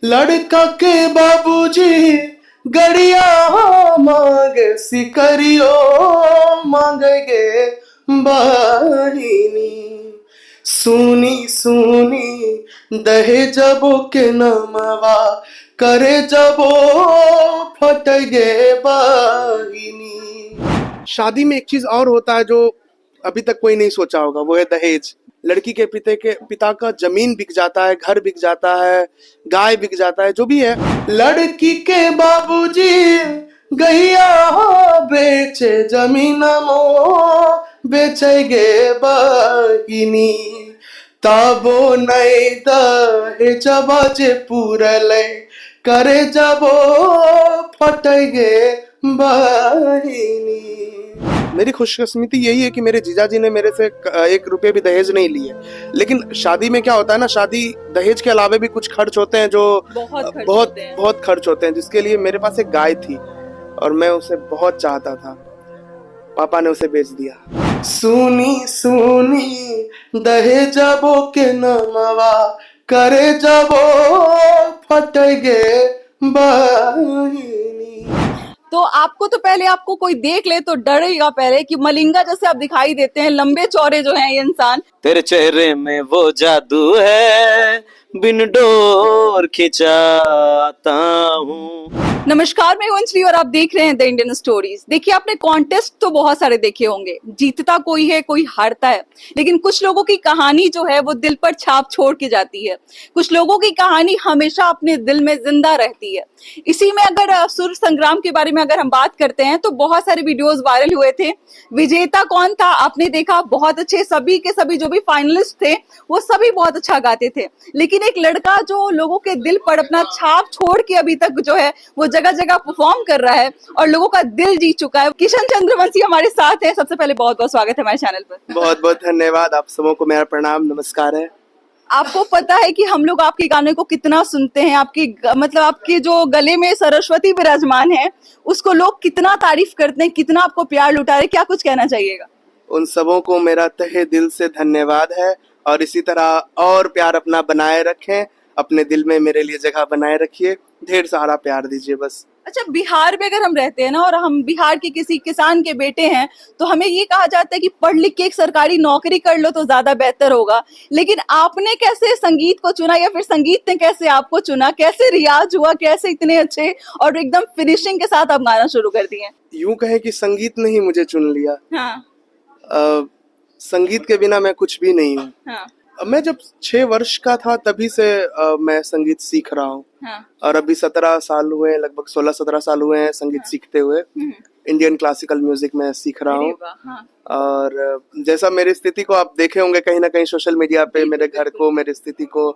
लड़का के बाबूजी गड़िया मांगे सिकरियो मांगेगे बहिनी सुनी सुनी दहेजबो के नमवा करे जबो फटगे बहिनी। शादी में एक चीज और होता है जो अभी तक कोई नहीं सोचा होगा, वो है दहेज। लड़की के पिता का जमीन बिक जाता है, घर बिक जाता है, गाय बिक जाता है, जो भी है। लड़की के बाबूजी गैया बेचे जमीन मो बेचेगे बहिनी तबो नहीं दहेजबा जे पूरले करे जबो फटेगे बहिनी। मेरी खुशकिस्मती यही है कि मेरे जीजाजी ने मेरे से 1 रुपये भी दहेज नहीं लिए। लेकिन शादी में क्या होता है ना, शादी दहेज के अलावा भी कुछ खर्च होते हैं जो बहुत खर्च होते हैं, जिसके लिए मेरे पास एक गाय थी और मैं उसे बहुत चाहता था। पापा ने उसे बेच दिया। सुनी सुनी दहेजबो के नमवा करे जबो फटेगे बहिनी। तो आपको तो पहले आपको कोई देख ले तो डरेगा पहले कि मलिंगा जैसे आप दिखाई देते हैं, लंबे चौड़े जो हैं ये इंसान। तेरे चेहरे में वो जादू है बिन डोर खिंचाता हूँ। नमस्कार, मैं अंजलि और आप देख रहे हैं द इंडियन स्टोरीज। देखिए, आपने कॉन्टेस्ट तो बहुत सारे देखे होंगे, जीतता कोई है कोई हारता है, लेकिन कुछ लोगों की कहानी जो है वो दिल पर छाप छोड़ के जाती है। कुछ लोगों की कहानी हमेशा अपने दिल में जिंदा रहती है। इसी में अगर सुर संग्राम के बारे में अगर हम बात करते हैं तो बहुत सारे वीडियोस वायरल हुए थे। विजेता कौन था आपने देखा, बहुत अच्छे, सभी के सभी जो भी फाइनलिस्ट थे वो सभी बहुत अच्छा गाते थे। लेकिन एक लड़का जो लोगों के दिल पर अपना छाप छोड़ के अभी तक जो है वो जगह जगह परफॉर्म कर रहा है और लोगों का दिल जीत चुका है। किशन चंद्रवंशी हमारे साथ है। सबसे पहले बहुत बहुत स्वागत है हमारे चैनल पर। बहुत बहुत धन्यवाद, आप सबों को मेरा प्रणाम, नमस्कार है। आपको पता है कि हम लोग आपके गाने को कितना सुनते हैं, मतलब आपके जो गले में सरस्वती विराजमान है उसको लोग कितना तारीफ करते हैं, कितना आपको प्यार लुटा रहे, क्या कुछ कहना चाहिएगा? उन सबों को मेरा तहे दिल से धन्यवाद है और इसी तरह और प्यार अपना बनाए रखें, अपने दिल में मेरे लिए जगह बनाए रखिए, ढेर सारा प्यार दीजिए बस। अच्छा, बिहार में अगर हम रहते हैं ना और हम बिहार के किसी किसान के बेटे हैं तो हमें ये कहा जाता है कि पढ़ लिख के एक सरकारी नौकरी कर लो तो ज्यादा बेहतर होगा। लेकिन आपने कैसे संगीत को चुना या फिर संगीत ने कैसे आपको चुना, कैसे रियाज हुआ, कैसे इतने अच्छे और एकदम फिनिशिंग के साथ आप गाना शुरू कर दिए? यूं कहे कि संगीत ने ही मुझे चुन लिया। हाँ। संगीत के बिना मैं कुछ भी नहीं हूँ। हाँ। मैं जब 6 वर्ष का था तभी से मैं संगीत सीख रहा हूँ। हाँ। और अभी 17 साल हुए, लगभग 16-17 साल हुए हैं संगीत सीखते हुए। इंडियन क्लासिकल म्यूजिक में सीख रहा हूँ। हाँ। और जैसा मेरी स्थिति को आप देखे होंगे कहीं ना कहीं सोशल मीडिया पे, मेरे घर को, मेरी स्थिति को,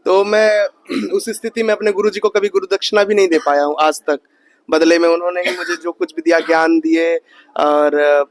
तो मैं उस स्थिति में अपने गुरुजी को कभी गुरु दक्षिणा भी नहीं दे पाया हूँ आज तक। बदले में उन्होंने ही मुझे जो कुछ भी दिया, ज्ञान दिए और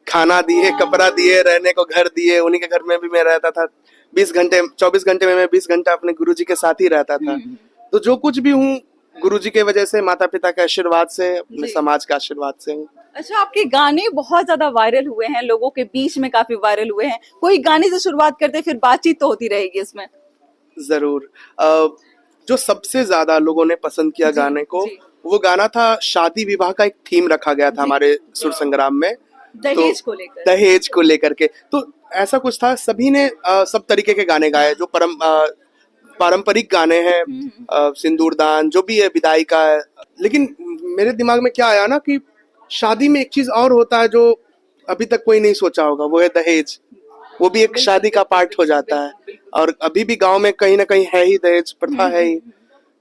खाना दिए, कपड़ा दिए, रहने को घर दिए। उन्हीं के घर में भी मैं रहता था 24 घंटे में मैं 20 घंटा अपने गुरुजी के साथ ही रहता था। तो जो कुछ भी हूँ गुरुजी के वजह से, माता पिता के आशीर्वाद से, अपने समाज के आशीर्वाद से हूँ। अच्छा, आपके गाने बहुत ज्यादा वायरल हुए हैं, लोगों के बीच में काफी वायरल हुए हैं। कोई गाने से शुरुआत करते फिर बातचीत तो होती रहेगी इसमें। जरूर। जो सबसे ज्यादा लोगों ने पसंद किया गाने को, वो गाना था शादी विवाह का, एक थीम रखा गया था हमारे सुर संग्राम में, दहेज को लेकर के। तो ऐसा कुछ था, सभी ने सब तरीके के गाने गाए, जो पारंपरिक गाने हैं, सिंदूरदान, जो भी है, विदाई का है। लेकिन मेरे दिमाग में क्या आया ना कि शादी में एक चीज और होता है जो अभी तक कोई नहीं सोचा होगा, वो है दहेज। वो भी एक शादी का पार्ट हो जाता है और अभी भी गांव में कहीं ना कहीं है ही, दहेज प्रथा है ही।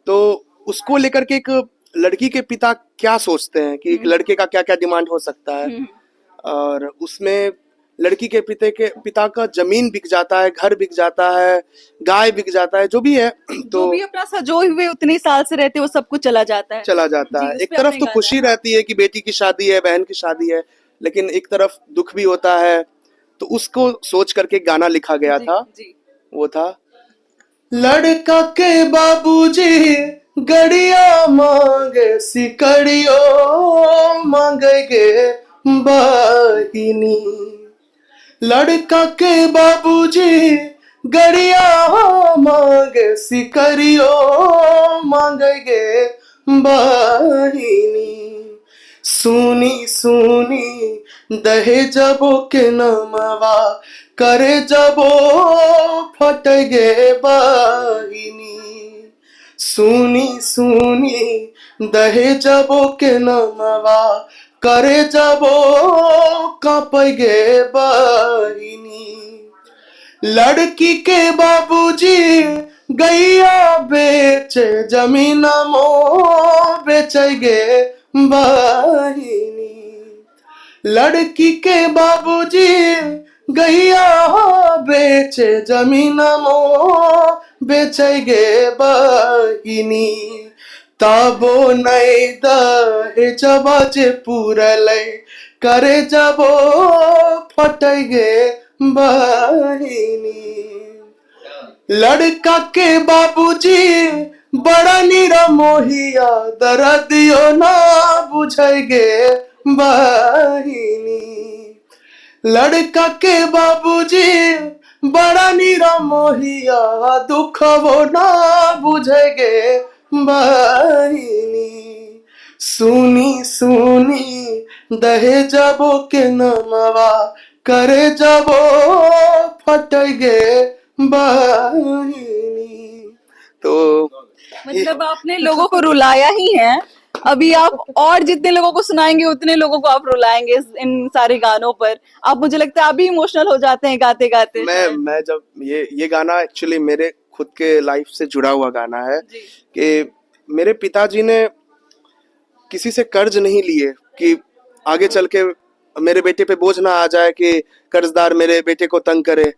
तो उसको लेकर के एक लड़की के पिता क्या सोचते हैं कि एक लड़के का क्या क्या डिमांड हो सकता है, और उसमें लड़की के पिता का जमीन बिक जाता है, घर बिक जाता है, गाय बिक जाता है, जो भी है। तो जो भी अपना सजोए हुए उतने साल से रहते वो सब कुछ चला जाता है। एक तरफ तो खुशी रहती है कि बेटी की शादी है, बहन की शादी है, लेकिन एक तरफ दुख भी होता है। तो उसको सोच करके गाना लिखा गया था। वो था, लड़का के बाबूजी गड़िया मांगे सिकड़ियो मांगेगे बहिनी। लड़का के बाबूजी गड़िया मांगे सिकरियो बहिनी। सुनी सुनी दहेजबो के नमवा करे जबो फट गे बहिनी। सुनी सुनी दहेजबो के नमवा करे जबो कांप गे बहिनी। लड़की के बाबूजी गैया बेचे जमीन मो बेच गे बहिनी। लड़की के बाबूजी गैया बेचे जमीन मो बेच गे बहिनी। तबो नहीं दहेजबा जे पूरले करे जबो फट गे बहिनी। लड़का के बाबूजी बड़ा निरमोहिया दर्दियो ना बुझे गे बहिनी। लड़का के बाबूजी बड़ा निरमोहिया दुख वो ना बुझे गे बहिनी। सुनी सुनी दहेजबो के नमवा करे जबो फट गे बहिनी। तो मतलब आपने लोगों को रुलाया ही है। अभी आप और जितने लोगों को सुनाएंगे उतने लोगों को आप रुलाएंगे इन सारे गानों पर। आप, मुझे लगता है अभी इमोशनल हो जाते हैं गाते गाते। मैं जब ये गाना एक्चुअली मेरे खुद के लाइफ से जुड़ा हुआ गाना है कि मेरे पिताजी ने किसी से कर्ज नहीं लिए कि आगे चल के मेरे बेटे पे बोझ ना आ जाए कि कर्जदार मेरे बेटे को तंग करे।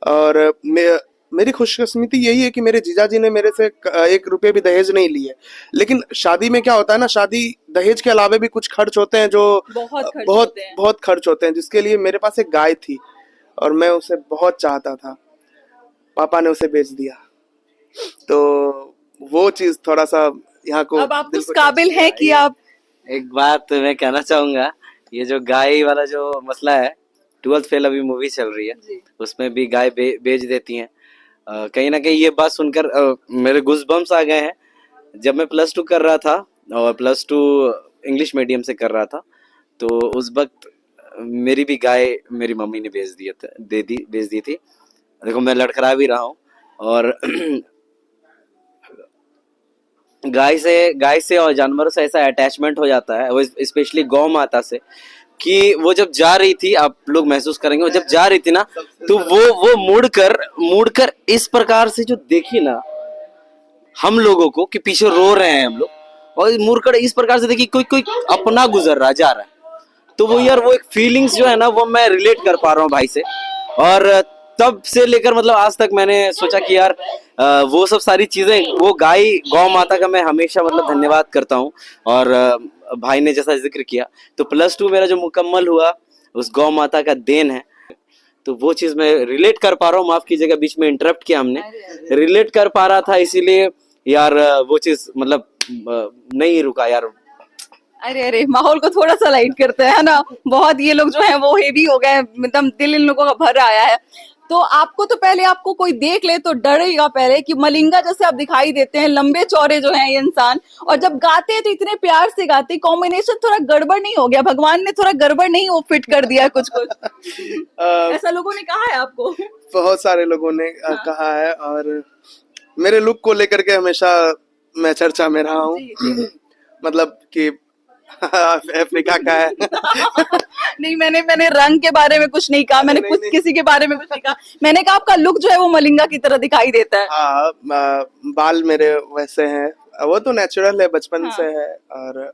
और मेरी खुशकिस्मती यही है कि मेरे जीजाजी ने मेरे से 1 रुपये भी दहेज नहीं लिए। लेकिन शादी में क्या होता है ना, शादी दहेज के अलावा भी कुछ खर्च होते हैं जो बहुत खर्च होते हैं, जिसके लिए मेरे पास एक गाय थी और मैं उसे बहुत चाहता था। पापा ने उसे बेच दिया। तो वो चीज थोड़ा सा यहाँ को, अब आप उस काबिल हैं कि आप। एक बात मैं कहना चाहूंगा, ये जो गाय वाला जो मसला है, 12th फेल अभी मूवी चल रही है, उसमें भी गाय बेच देती हैं। कहीं ना कहीं ये बात सुनकर मेरे गूज़बम्स आ गए हैं। जब मैं +2 कर रहा था और +2 इंग्लिश मीडियम से कर रहा था, तो उस वक्त मेरी भी गाय मेरी मम्मी ने बेच दी थी। देखो मैं लड़खड़ा भी रहा हूँ। और गाय से और जानवरों से ऐसा अटैचमेंट हो जाता है, वो स्पेशली गौ माता से, कि वो जब जा रही थी, आप लोग महसूस करेंगे, वो जब जा रही थी ना, तो वो मुड़कर इस प्रकार से जो देखी ना हम लोगों को कि पीछे रो रहे हैं हम लोग, और मुड़कर इस प्रकार से देखी कोई अपना गुजर रहा जा रहा है। तो वो यार वो एक फीलिंग्स जो है ना, वो मैं रिलेट कर पा रहा हूँ भाई से। और तब से लेकर मतलब आज तक मैंने सोचा कि यार वो सब सारी चीजें, वो गौ माता का मैं हमेशा मतलब धन्यवाद करता हूँ। और भाई ने जैसा जिक्र किया, तो +2 मेरा जो मुकम्मल हुआ उस गौ माता का देन है। तो वो चीज मैं रिलेट कर पा रहा हूँ। माफ कीजिएगा, बीच में इंटरप्ट किया हमने, रिलेट कर पा रहा था, इसीलिए यार वो चीज मतलब नहीं रुका यार। अरे माहौल को थोड़ा सा लाइट करते हैं ना, बहुत ये लोग जो है वो हेवी हो गए, मतलब दिल इन लोगों का भर आया है। तो आपको तो पहले आपको कोई देख ले तो डरेगा पहले कि मलिंगा जैसे आप दिखाई देते हैं, लंबे चौड़े जो हैं ये इंसान, और जब गाते हैं तो इतने प्यार से गाते, कॉम्बिनेशन थोड़ा गड़बड़ नहीं हो गया? भगवान ने थोड़ा गड़बड़ नहीं वो फिट कर दिया कुछ ऐसा लोगों ने कहा है आपको? बहुत सारे लोगों ने कहा है, और मेरे लुक को लेकर के हमेशा मैं चर्चा में रहा हूँ। मतलब कि अफ्रीका का है। नहीं, मैंने रंग के बारे में कुछ नहीं कहा, मैंने कुछ किसी के बारे में कुछ नहीं कहा। मैंने कहा आपका लुक जो है वो मलिंगा की तरह दिखाई देता है। हाँ, बाल मेरे वैसे हैं, वो तो नेचुरल है, बचपन से है, और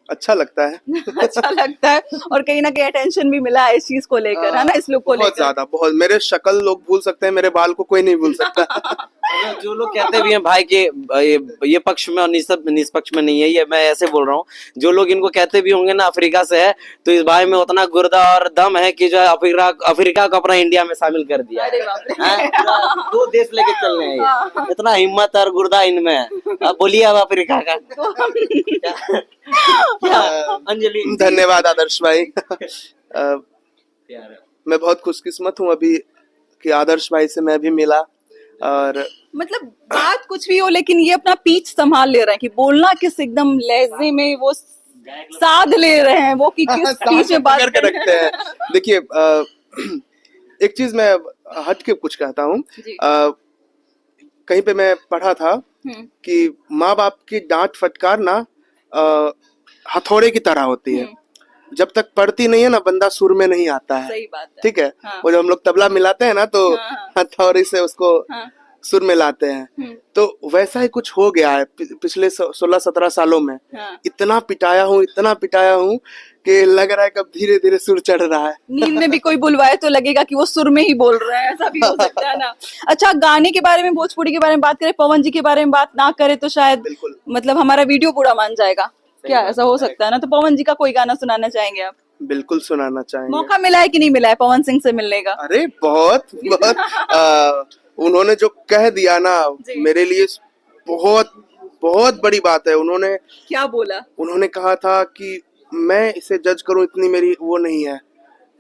अच्छा लगता है। अच्छा लगता है, और कहीं ना कहीं अटेंशन भी मिला है इस चीज को लेकर, है ना, इस लुक को लेकर। बहुत ज्यादा, बहुत। मेरे शक्ल लोग भूल सकते हैं, मेरे बाल को कोई नहीं भूल सकता। जो लोग कहते भी हैं भाई के ये पक्ष में और निष्पक्ष में नहीं है, ये मैं ऐसे बोल रहा हूँ, जो लोग इनको कहते भी होंगे ना अफ्रीका से है, तो इस भाई में उतना गुर्दा और दम है कि जो है अफ्रीका को अपना इंडिया में शामिल कर दिया है। 2 देश लेके चल रहे हैं, इतना हिम्मत और गुर्दा इनमें है। अब बोलिए अब अफ्रीका का अंजलि। धन्यवाद आदर्श भाई। मैं बहुत खुशकिस्मत हूँ अभी कि आदर्श भाई से मैं भी मिला, और मतलब बात कुछ भी हो लेकिन ये अपना पीच संभाल ले रहे हैं कि बोलना किस एकदम लहजे में वो साध ले रहे हैं वो कि किस पीच में बात करके रखते हैं। देखिए एक चीज मैं हट के कुछ कहता हूँ। जी। कहीं पे मैं पढ़ा था कि माँ बाप की डांट फटकार ना हथौड़े की तरह होती है। जब तक पड़ती नहीं है ना बंदा सुर में नहीं आता है। सही बात है। ठीक है। हाँ। वो जब हम लोग तबला मिलाते हैं ना तो हथौड़े से उसको सुर में लाते हैं। तो वैसा ही कुछ हो गया है पिछले 16-17 सालों में। इतना पिटाया हूँ कि लग रहा है कि अब धीरे धीरे सुर चढ़ रहा है। नींद में भी कोई बुलवाए तो लगेगा कि वो सुर में ही बोल रहे हैं, ऐसा भी हो सकता है ना। अच्छा, गाने के बारे में, भोजपुरी के बारे में बात करें, पवन जी के बारे में बात ना करें तो शायद मतलब हमारा वीडियो पूरा मान जाएगा। क्या ऐसा हो सकता है ना? तो पवन जी का कोई गाना सुनाना चाहेंगे आप? बिल्कुल सुनाना चाहेंगे। मौका मिला है कि नहीं मिला है पवन सिंह से मिलने का? अरे बहुत उन्होंने जो कह दिया ना मेरे लिए बहुत बहुत बड़ी बात है। उन्होंने क्या बोला? उन्होंने कहा था कि मैं इसे जज करूं इतनी मेरी वो नहीं है,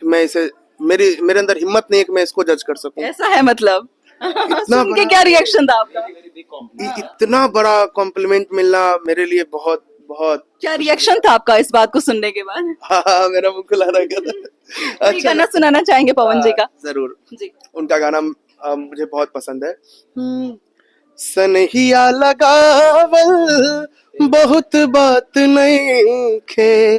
मैं इसे मेरे अंदर हिम्मत नहीं है कि मैं इसको जज कर सकूं। ऐसा है मतलब? सुन के क्या रिएक्शन था आपका? इतना बड़ा कॉम्प्लीमेंट मिलना मेरे लिए बहुत बहुत। क्या रिएक्शन था आपका इस बात को सुनने के बाद? हाँ, मेरा मुंह खुला रह गया था। अच्छा, गाना सुनाना चाहेंगे पवन जी का? जरूर जी। उनका गाना मुझे बहुत पसंद है। सनहिया लगावल बहुत बात नहीं खे,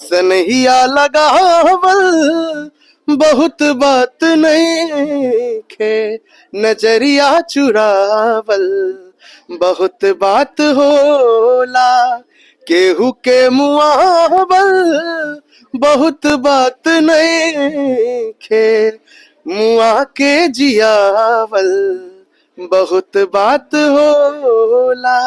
सनहिया लगावल बहुत बात नहीं खे, नजरिया चुरावल बहुत बात होला, केहू के मुआवल बहुत बात नहीं खे, मुआ के जियावल बहुत बात होला।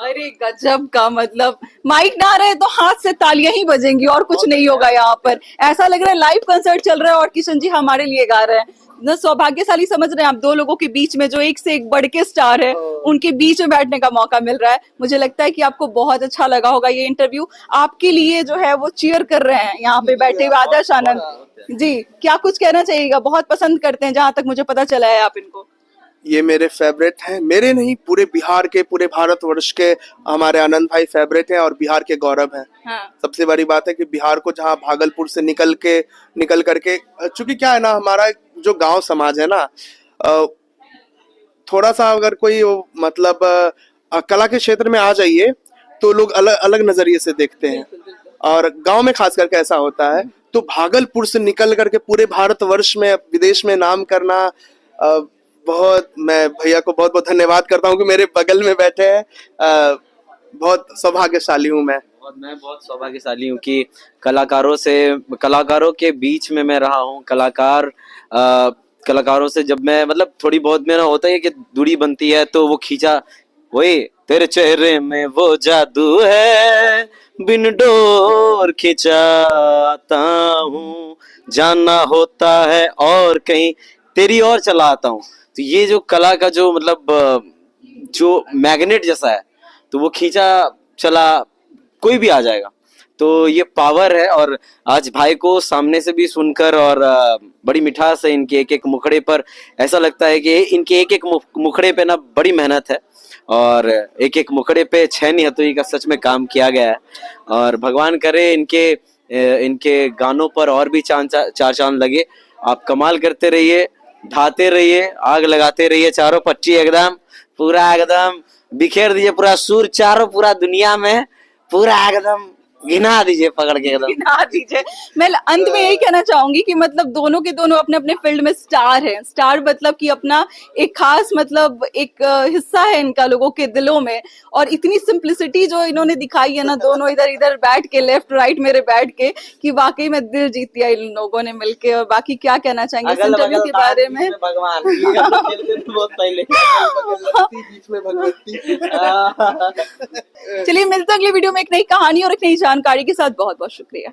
अरे गजब का मतलब, माइक ना रहे तो हाथ से तालियां ही बजेंगी और कुछ नहीं होगा यहाँ पर। ऐसा लग रहा है लाइव कंसर्ट चल रहा है और किशन जी हमारे लिए गा रहे हैं। न सौभाग्यशाली समझ रहे हैं आप, दो लोगों के बीच में जो एक से एक बढ़ के स्टार है उनके बीच में बैठने का मौका मिल रहा है। मुझे लगता है कि आपको बहुत अच्छा लगा होगा ये इंटरव्यू। आपके लिए जो है वो चीयर कर रहे हैं यहाँ पे बैठे हुए आदर्श आनंद जी। क्या कुछ कहना चाहिएगा? बहुत पसंद करते हैं जहां तक मुझे पता चला है आप इनको। ये मेरे फेवरेट हैं, मेरे नहीं पूरे बिहार के, पूरे भारतवर्ष के हमारे आनंद भाई फेवरेट हैं और बिहार के गौरव हैं। हाँ। सबसे बड़ी बात है कि बिहार को जहाँ भागलपुर से निकल करके, चूंकि क्या है ना हमारा जो गांव समाज है ना, थोड़ा सा अगर कोई मतलब कला के क्षेत्र में आ जाइए तो लोग अलग अलग नजरिए से देखते हैं और गांव में खास करके ऐसा होता है। तो भागलपुर से निकल करके पूरे भारतवर्ष में विदेश में नाम करना, बहुत, मैं भैया को बहुत बहुत धन्यवाद करता हूँ कि मेरे बगल में बैठे हैं। बहुत सौभाग्यशाली हूँ मैं बहुत सौभाग्यशाली हूँ कि कलाकारों के बीच में मैं रहा हूँ। कलाकारों से जब मैं मतलब थोड़ी बहुत मेरा होता है कि दूरी बनती है तो वो खींचा, वही तेरे चेहरे में वो जादू है, बिन डोर खिंचाता हूँ, जानना होता है और कहीं तेरी और चला आता हूँ। तो ये जो कला का जो मतलब जो मैग्नेट जैसा है, तो वो खींचा चला कोई भी आ जाएगा। तो ये पावर है। और आज भाई को सामने से भी सुनकर और बड़ी मिठास है इनके एक एक मुखड़े पर, ऐसा लगता है कि इनके एक एक मुखड़े पे ना बड़ी मेहनत है और एक एक मुखड़े पे 6 हथौड़ी का सच में काम किया गया है। और भगवान करे इनके गानों पर और भी चार चांद लगे। आप कमाल करते रहिए, ढाते रहिए, आग लगाते रहिए, चारों पट्टी एकदम पूरा एकदम बिखेर दीजिए, पूरा सुर चारों पूरा दुनिया में पूरा एकदम गिना दीजिए, पकड़ के एकदम गिना दीजिए। मैं अंत में यही कहना चाहूंगी कि मतलब दोनों के दोनों अपने अपने फील्ड में स्टार हैं। स्टार मतलब कि अपना एक खास मतलब एक हिस्सा है इनका लोगों के दिलों में। और इतनी सिंप्लिसिटी जो इन्होंने दिखाई है ना, दोनों इधर इधर बैठ के, लेफ्ट राइट मेरे बैठ के, कि वाकई में दिल जीत दिया इन लोगों ने मिलके। और बाकी क्या कहना चाहेंगे इस इंटरव्यू के बारे में? भगवान बहुत पहले बीच में भगवती। चलिए मिलते हैं अगले वीडियो में एक नई कहानी और एक नई जानकारी के साथ। बहुत बहुत शुक्रिया।